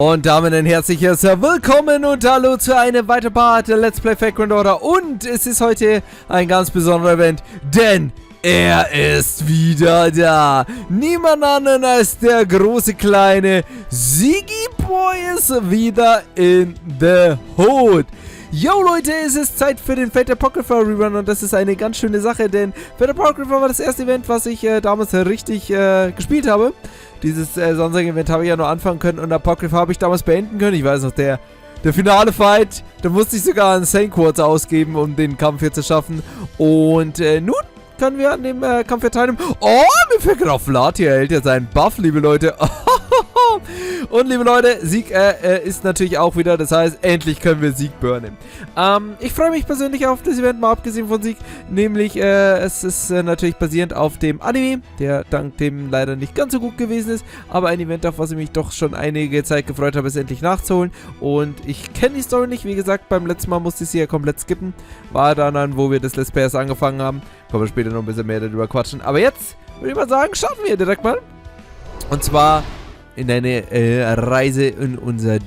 Und damit ein herzliches Willkommen und Hallo zu einem weiteren Part der Let's Play Vagrant Order. Und es ist heute ein ganz besonderer Event, denn er ist wieder da. Niemand anderen als der große kleine Siggy Boy ist wieder in the hood. Yo Leute, es ist Zeit für den Fate Apocrypha Rerun und das ist eine ganz schöne Sache, denn Fate Apocrypha war das erste Event, was ich damals richtig gespielt habe. Dieses Sonsang-Event habe ich ja nur anfangen können und Apocrypha habe ich damals beenden können. Ich weiß noch, der finale Fight, da musste ich sogar einen Sane Quartz ausgeben, um den Kampf hier zu schaffen. Und nun können wir an dem Kampf hier teilnehmen. Oh, mir fällt gerade auf, Vlad hier erhält ja seinen Buff, liebe Leute. Und liebe Leute, Sieg ist natürlich auch wieder, das heißt, endlich können wir Sieg burnen. Ich freue mich persönlich auf das Event, mal abgesehen von Sieg, nämlich es ist natürlich basierend auf dem Anime, der dank dem leider nicht ganz so gut gewesen ist, aber ein Event, auf was ich mich doch schon einige Zeit gefreut habe, es endlich nachzuholen. Und ich kenne die Story nicht, wie gesagt, beim letzten Mal musste ich sie ja komplett skippen, war dann, wo wir das Let's Play angefangen haben, können wir später noch ein bisschen mehr darüber quatschen. Aber jetzt würde ich mal sagen, starten wir direkt mal. Und zwar in eine Reise in unser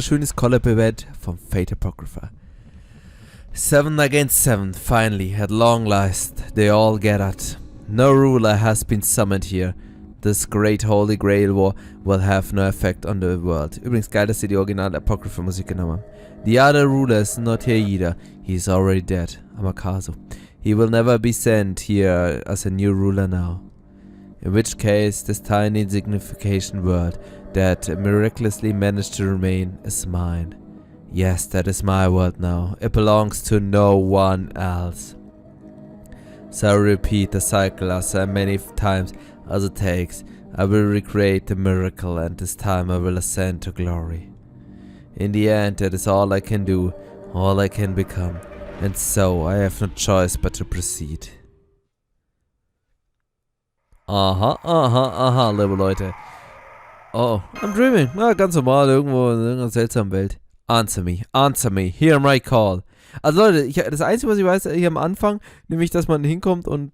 schönes Collab-Event vom Fate Apocrypha. 7 against 7, finally, at long last, they all gathered. No ruler has been summoned here. This great holy grail war will have no effect on the world. Übrigens geil, dass sie die originale Apocrypha-Musik genommen haben. The other ruler is not here either. He is already dead. Amakasu. He will never be sent here as a new ruler now. In which case, this tiny insignificant world that miraculously managed to remain is mine. Yes, that is my world now. It belongs to no one else. So I repeat the cycle as many times as it takes. I will recreate the miracle, and this time I will ascend to glory. In the end, that is all I can do, all I can become. And so, I have no choice but to proceed. Aha, liebe Leute. Oh, I'm dreaming. Na, ganz normal, irgendwo in irgendeiner seltsamen Welt. Answer me, hear my call. Also Leute, das Einzige, was ich weiß, hier am Anfang, nämlich, dass man hinkommt und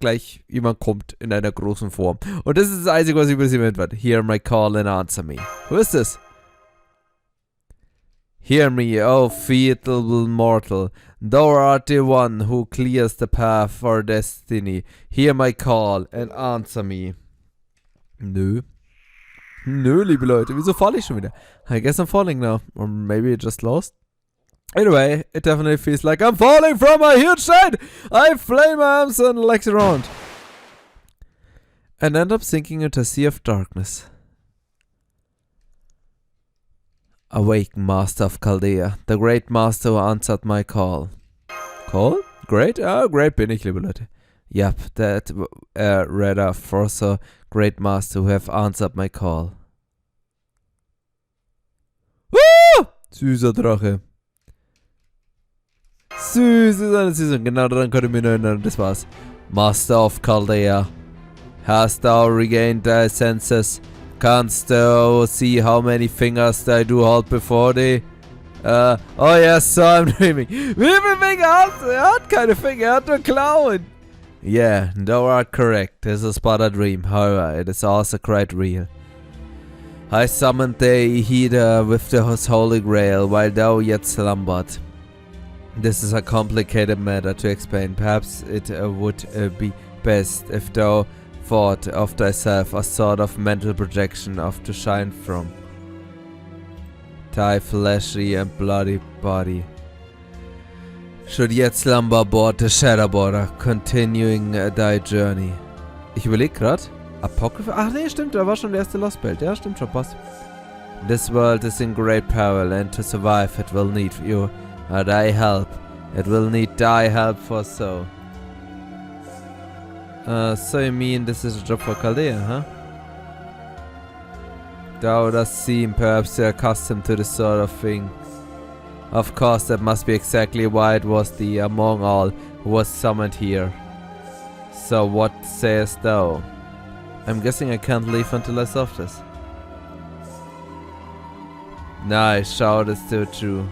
gleich jemand kommt in einer großen Form. Und das ist das Einzige, was ich über das Event weiß. Hear my call and answer me. Wo ist das? Hear me, oh fatal mortal. Thou art the one who clears the path for destiny. Hear my call and answer me. Nö, liebe Leute, wieso falle ich schon wieder? I guess I'm falling now. Or maybe I just lost. Anyway, it definitely feels like I'm falling from a huge height. I flail my arms and legs around. And end up sinking into a sea of darkness. Awake, Master of Chaldea, the great Master who answered my call. Call? Great? Oh, great bin ich, liebe Leute. Yep, that rather for so great Master who have answered my call. Woo! Süßer Drache. Süß. Genau daran könnt ihr mich erinnern, das war's. Master of Chaldea, hast thou regained thy senses? Canst thou see how many fingers I do hold before thee? Oh yes, so I'm dreaming. Wie viele Finger hat er? Er hat keine Finger, er hat nur Klauen. Yeah, thou art correct. This is but a dream. However, it is also quite real. I summoned thee hither with the holy grail while thou yet slumbered. This is a complicated matter to explain. Perhaps it would be best if thou thought of thyself a sort of mental projection of to shine from thy fleshy and bloody body. Should yet slumber aboard the shadow border, continuing thy journey. Ich überleg grad. Apocrypha? Ach nee, stimmt, da war schon der erste Lostbelt. Ja, stimmt schon, passt. This world is in great peril, and to survive it will need thy help. It will need thy help for so. So you mean this is a job for Chaldea, huh? Thou dost seem perhaps accustomed to this sort of thing. Of course, that must be exactly why it was the among all who was summoned here. So what sayest thou? I'm guessing I can't leave until I solve this. Nice, shout is still true.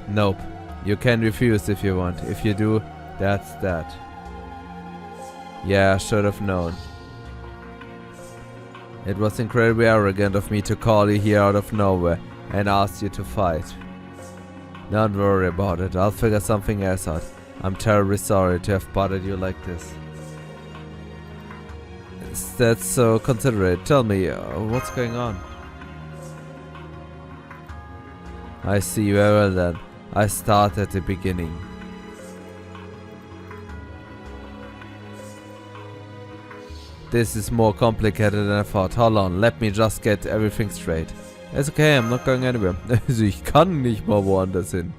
Nope. You can refuse if you want. If you do, that's that. Yeah, I should have known. It was incredibly arrogant of me to call you here out of nowhere and ask you to fight. Don't worry about it, I'll figure something else out. I'm terribly sorry to have bothered you like this. That's so considerate. Tell me, what's going on? I see, very well then. I start at the beginning. This is more complicated than I thought. Hold on, let me just get everything straight. It's okay, I'm not going anywhere. Also ich kann nicht mal woanders hin.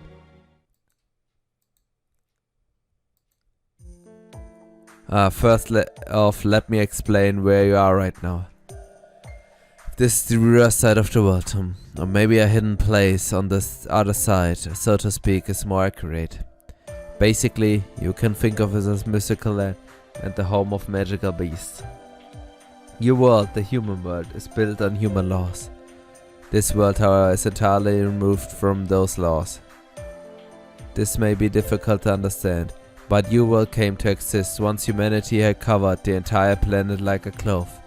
First let me explain where you are right now. This is the reverse side of the world, or maybe a hidden place on this other side, so to speak, is more accurate. Basically, you can think of it as mystical land and the home of magical beasts. Your world, the human world, is built on human laws. This world, however, is entirely removed from those laws. This may be difficult to understand, but your world came to exist once humanity had covered the entire planet like a cloth.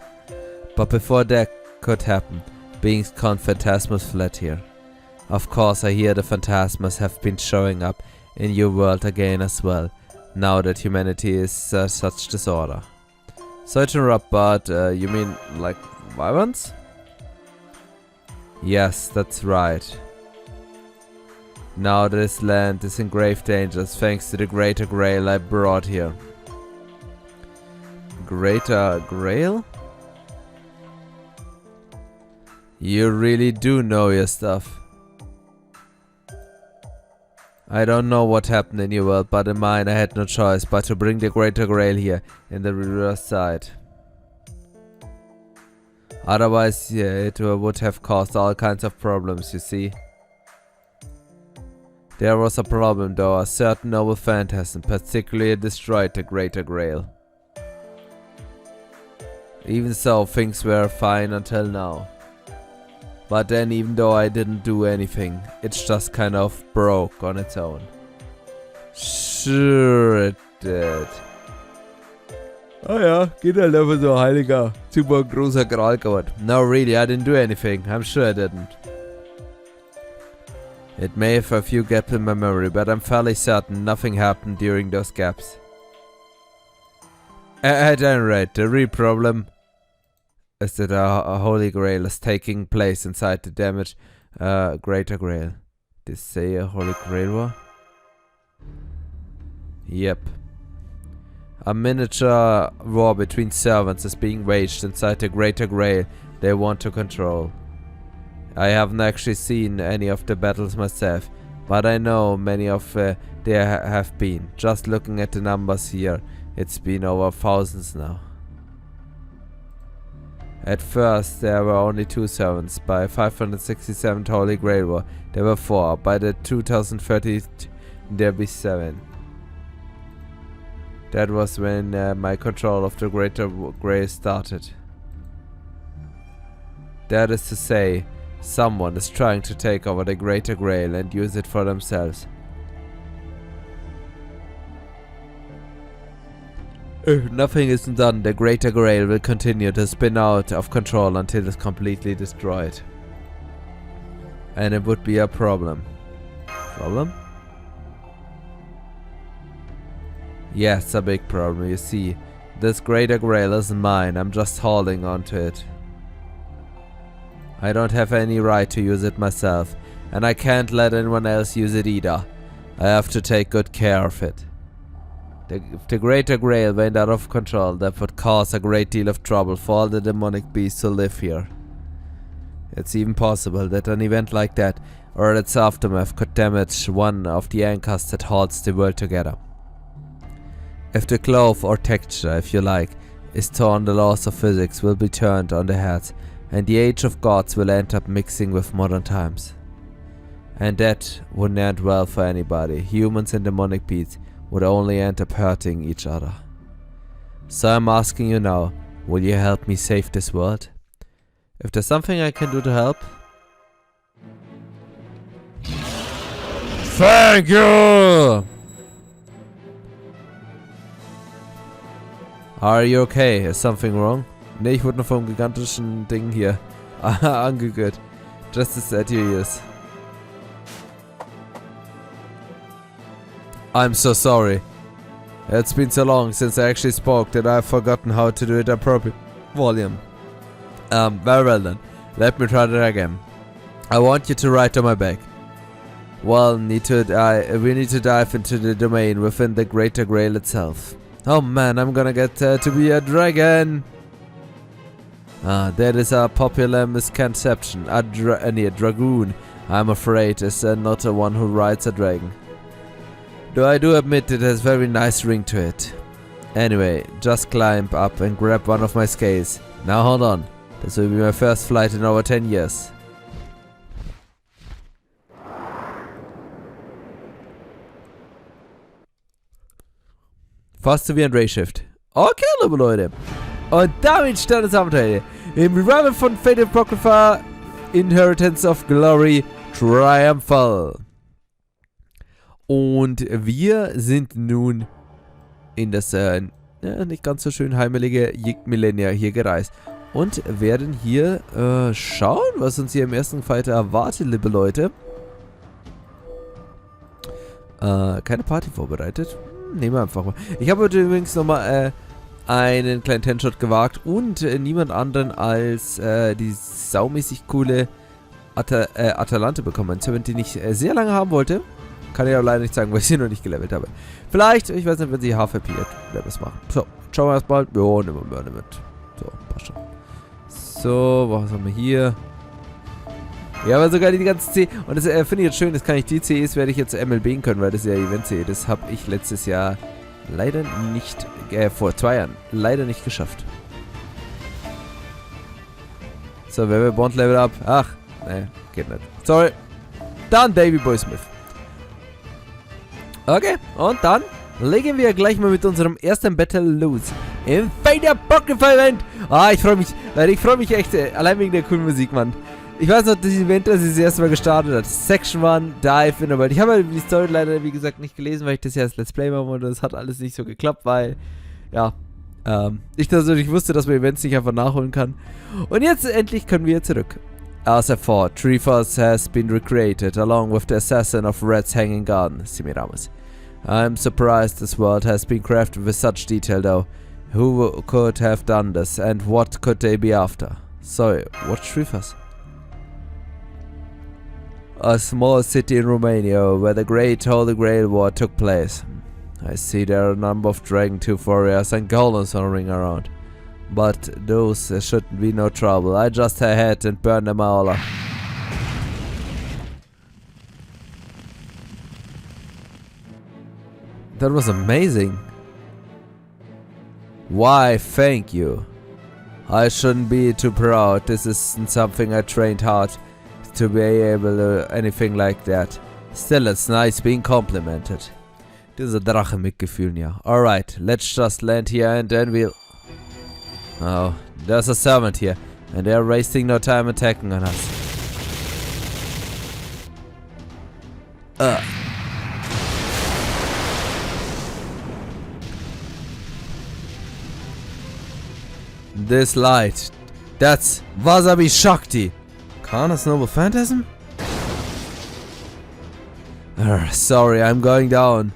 But before that could happen, beings called phantasmas fled here. Of course, I hear the phantasmas have been showing up in your world again as well, now that humanity is such disorder. Sorry to interrupt, but you mean like violence? Yes, that's right. Now this land is in grave danger thanks to the Greater Grail I brought here. Greater Grail? You really do know your stuff. I don't know what happened in your world, but in mine I had no choice but to bring the Greater Grail here in the reverse side. Otherwise, yeah, it would have caused all kinds of problems, you see. There was a problem though, a certain noble phantasm particularly destroyed the Greater Grail. Even so, things were fine until now. But then, even though I didn't do anything, it's just kind of broke on its own. Sure it did. Oh ja, geht halt einfach so heiliger, super großer Gralgott. No really, I didn't do anything. I'm sure I didn't. It may have a few gaps in my memory, but I'm fairly certain nothing happened during those gaps. At any rate, the real problem is that a Holy Grail is taking place inside the damaged Greater Grail. Did they say a Holy Grail war? Yep. A miniature war between servants is being waged inside the Greater Grail they want to control. I haven't actually seen any of the battles myself, but I know many of there have been. Just looking at the numbers here, it's been over thousands now. At first there were only 2 servants. By 567th Holy Grail War there were 4. By the 2030 there be 7. That was when my control of the Greater Grail started. That is to say, someone is trying to take over the Greater Grail and use it for themselves. If nothing isn't done, the Greater Grail will continue to spin out of control until it's completely destroyed. And it would be a problem. Problem? Yes, a big problem, you see. This Greater Grail isn't mine, I'm just holding on to it. I don't have any right to use it myself, and I can't let anyone else use it either. I have to take good care of it. If the Greater Grail went out of control, that would cause a great deal of trouble for all the demonic beasts who live here. It's even possible that an event like that, or its aftermath, could damage one of the anchors that holds the world together. If the cloth, or texture if you like, is torn, the laws of physics will be turned on their heads, and the age of gods will end up mixing with modern times. And that wouldn't end well for anybody. Humans and demonic beasts would only end up hurting each other. So I'm asking you now, will you help me save this world? If there's something I can do to help... Thank you! Are you okay? Is something wrong? Ne, ich wurde nur vom gigantischen Ding hier angehört. Just as that you is. I'm so sorry. It's been so long since I actually spoke that I've forgotten how to do it appropriate volume. Very well then. Let me try that again. I want you to write on my back. Well, we need to dive into the domain within the Greater Grail itself. Oh man, I'm gonna get to be a dragon. That is a popular misconception. A dragoon, I'm afraid, is not the one who rides a dragon. Though I do admit it has a very nice ring to it. Anyway, just climb up and grab one of my scales. Now hold on. This will be my first flight in over 10 years. Fast wie ein Rayshift. Okay, liebe Leute. Und damit startet das Abenteuer. Im Revival von Fate Apocrypha, Inheritance of Glory, Triumphal. Und wir sind nun in das nicht ganz so schön heimelige Millennia hier gereist. Und werden hier schauen, was uns hier im ersten Fight erwartet, liebe Leute. Keine Party vorbereitet. Nehmen wir einfach mal. Ich habe heute übrigens nochmal einen kleinen Ten-Shot gewagt und niemand anderen als die saumäßig coole Atalante bekommen. Ein Servant, den ich sehr lange haben wollte. Kann ich aber leider nicht sagen, weil ich sie noch nicht gelevelt habe. Vielleicht, ich weiß nicht, wenn sie HVP Levels machen. So, schauen wir erstmal. Jo, nehmen wir mit. So, passt schon. So, was haben wir hier? Ja, aber sogar die ganzen C. Und das finde ich jetzt schön, das kann ich die CEs werde ich jetzt MLBen können, weil das ist ja Event-CE. Das habe ich letztes Jahr leider nicht, vor 2 Jahren, leider nicht geschafft. So, wer will Bond Level Up? Ach, ne, geht nicht. Sorry. Dann Davy Boy Smith. Okay, und dann legen wir gleich mal mit unserem ersten Battle los. Im Fate Apocrypha Event. Ich freue mich, Leute, ich freue mich echt, allein wegen der coolen Musik, Mann. Ich weiß noch, das Event, das das erste Mal gestartet hat. Section 1, Dive in the World. Ich habe die Story leider, wie gesagt, nicht gelesen, weil ich das ja als Let's Play mache und das hat alles nicht so geklappt, weil, ja, ich persönlich wusste, dass man Events nicht einfach nachholen kann. Und jetzt endlich können wir zurück. As a fort, Treeforce has been recreated, along with the assassin of Red's hanging garden, Semiramis. I'm surprised this world has been crafted with such detail, though. Who could have done this, and what could they be after? Sorry, what's Treeforce? A small city in Romania, where the Great Holy Grail War took place. I see there are a number of Dragon Tooth warriors and golems running around. But those shouldn't be no trouble. I just head and burn them all up. That was amazing. Why, thank you. I shouldn't be too proud. This isn't something I trained hard to be able to anything like that. Still, it's nice being complimented. Dieser Drache mit Gefühlen, ja. Alright, let's just land here and then we'll... Oh, there's a servant here. And they're wasting no time attacking on us. This light. That's Wasabi Shakti. Karna's noble phantasm? Sorry, I'm going down.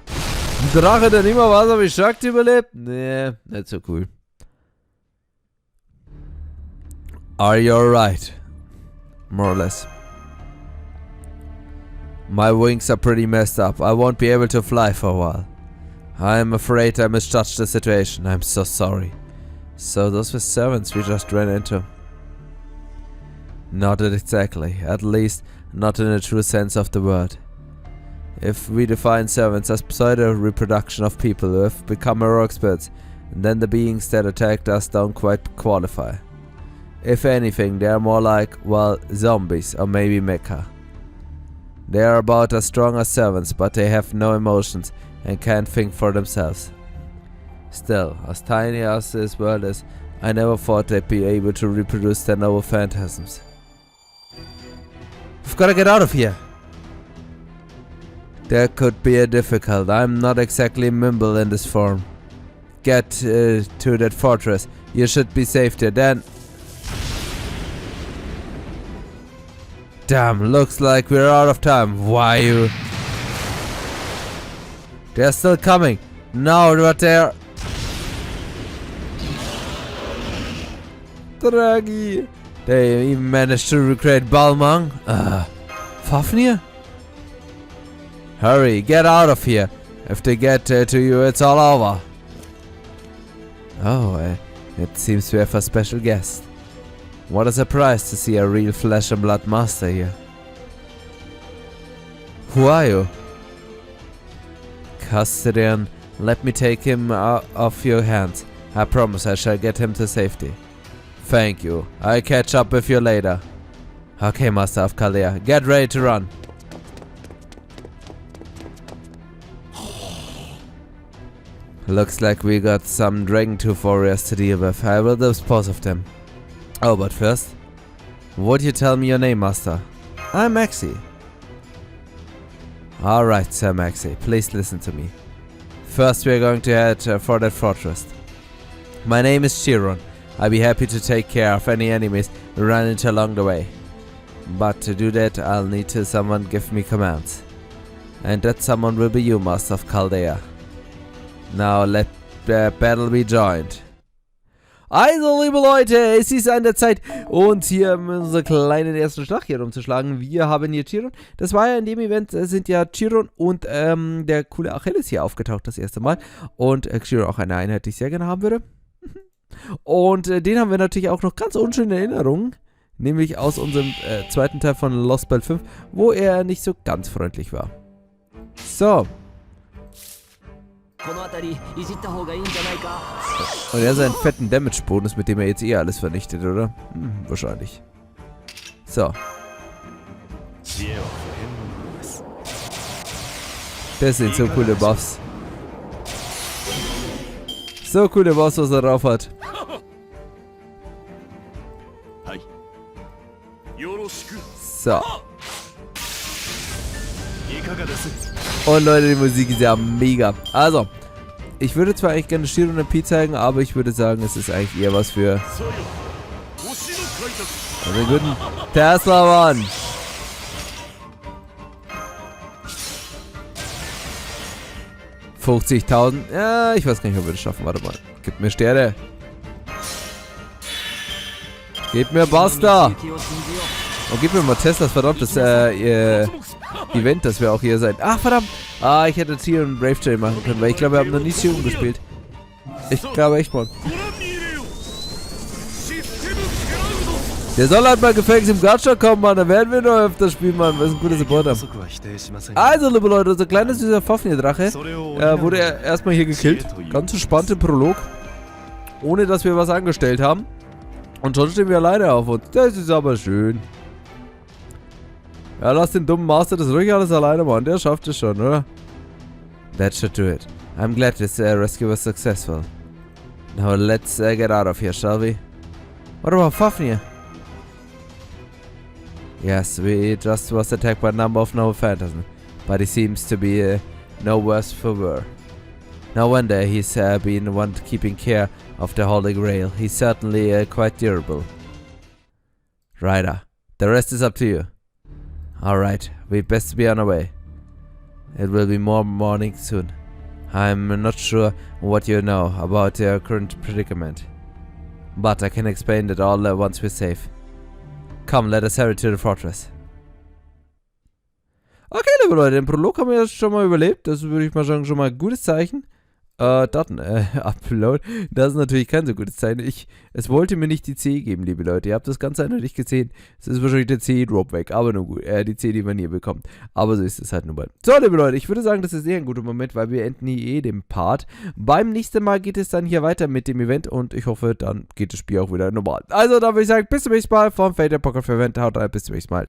Ein Drache, der nicht mal Wasabi Shakti überlebt? Nee, nicht so cool. Are you alright? More or less. My wings are pretty messed up. I won't be able to fly for a while. I'm afraid I misjudged the situation. I'm so sorry. So those were servants we just ran into. Not exactly. At least, not in the true sense of the word. If we define servants as pseudo-reproduction of people who have become our experts, then the beings that attacked us don't quite qualify. If anything, they are more like, well, zombies or maybe mecha. They are about as strong as servants, but they have no emotions and can't think for themselves. Still, as tiny as this world is, I never thought they'd be able to reproduce their noble phantasms. We've gotta get out of here! That could be a difficult. I'm not exactly nimble in this form. Get to that fortress You should be safe there then. Damn, looks like we're out of time. Why you? They're still coming. Now what they're... Draghi. They even managed to recreate Balmung. Fafnir? Hurry, get out of here. If they get to you, it's all over. Oh, it seems we have a special guest. What a surprise to see a real flesh and blood master here. Who are you? Custodian, let me take him off your hands. I promise I shall get him to safety. Thank you. I'll catch up with you later. Okay, Master of Chaldea, get ready to run. Looks like we got some Dragon Tooth warriors to deal with. I will dispose of them. Oh, but first, would you tell me your name, Master? I'm Maxie. Alright, Sir Maxie, please listen to me. First, we are going to head for that fortress. My name is Chiron. I'll be happy to take care of any enemies we run into along the way. But to do that, I'll need someone give me commands. And that someone will be you, Master of Chaldea. Now let the battle be joined. Also, liebe Leute, es ist an der Zeit, uns hier unsere kleinen ersten Schlag hier rumzuschlagen. Wir haben hier Chiron. Das war ja in dem Event, sind ja Chiron und der coole Achilles hier aufgetaucht das erste Mal. Und Chiron auch eine Einheit, die ich sehr gerne haben würde. Und den haben wir natürlich auch noch ganz unschöne Erinnerungen. Nämlich aus unserem zweiten Teil von Lostbelt 5, wo er nicht so ganz freundlich war. So. Und er hat seinen fetten Damage-Bonus, mit dem er jetzt alles vernichtet, oder? Wahrscheinlich. So. Das sind so coole Buffs. So coole Buffs, was er drauf hat. So. Und Leute, die Musik ist ja mega. Also, ich würde zwar eigentlich gerne Chiron und P zeigen, aber ich würde sagen, es ist eigentlich eher was für den guten Tesla, Mann. $50.000. Ja, ich weiß gar nicht, ob wir das schaffen. Warte mal. Gib mir Sterne. Gib mir Basta. Und gib mir mal Teslas verdammtes Event, dass wir auch hier sein. Ach, verdammt. Ich hätte jetzt hier einen Brave Trail machen können, weil ich glaube, wir haben noch nie Chiron gespielt. Ich glaube echt mal. Der soll halt mal gefälligst im Gacha kommen, Mann. Da werden wir noch öfter spielen, Mann. Das ist ein guter Supporter. Also, liebe Leute, unser kleines süßer Fafnir-Drache wurde erstmal hier gekillt. Ganz entspannt im Prolog. Ohne, dass wir was angestellt haben. Und schon stehen wir alleine auf uns. Das ist aber schön. Ja, lass den dummen Master das ruhig alles alleine machen. Der schafft es schon, oder? That should do it. I'm glad this rescue was successful. Now let's get out of here, shall we? What about Fafnir? Yes, we just was attacked by a number of noble phantasms, but he seems to be no worse for wear. No wonder he's been one keeping care of the Holy Grail. He's certainly quite durable. Ryder, the rest is up to you. Alright, we best be on our way. It will be more morning soon. I'm not sure what you know about your current predicament, but I can explain it all once we're safe. Come, let us hurry to the fortress. Okay, liebe Leute, den Prolog haben wir jetzt schon mal überlebt. Das würde ich mal sagen, schon mal ein gutes Zeichen. Daten-Upload. Das ist natürlich kein so gutes Zeichen. Es wollte mir nicht die C geben, liebe Leute. Ihr habt das ganz eindeutig gesehen. Es ist wahrscheinlich der C-Drop weg. Aber nur gut. Die C, die man hier bekommt. Aber so ist es halt nun mal. So, liebe Leute, ich würde sagen, das ist eher ein guter Moment, weil wir enden hier den Part. Beim nächsten Mal geht es dann hier weiter mit dem Event und ich hoffe, dann geht das Spiel auch wieder normal. Also, dann würde ich sagen, bis zum nächsten Mal vom Apocrypha Event. Haut rein, bis zum nächsten Mal.